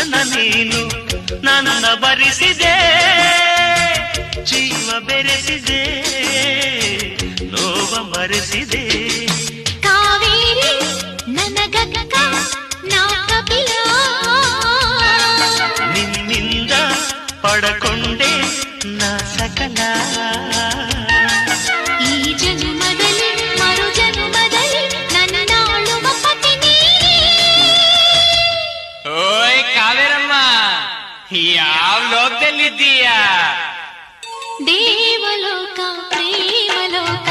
ನನ್ನ ನೀನು ನನ್ನ ಬರಿಸಿದೆ ಜೀವ ಬೆರೆಸಿದೆ ನೋವ ಮರೆಸಿದೆ ಕಾವೇರಿ ನನಗಕ್ಕ ನಾ ಕಪಿಲ ನಿನ್ನಿಂದ ಪಡಕೊಂಡೆ ನಾ ಸಕಲ ಈ ಜನ್ಮದಲ್ಲಿ ಮರು ಜನ್ಮದಲ್ಲಿ ನನ್ನಾಳುವ ಪತಿ ನೀನೇ. ಓಯ್ ಕಾವೇರಮ್ಮ, ಯಾವ ಲೋಕದಲ್ಲಿದ್ದೀಯಾ? ದೇವಲೋಕ ಪ್ರೇಮಲೋಕ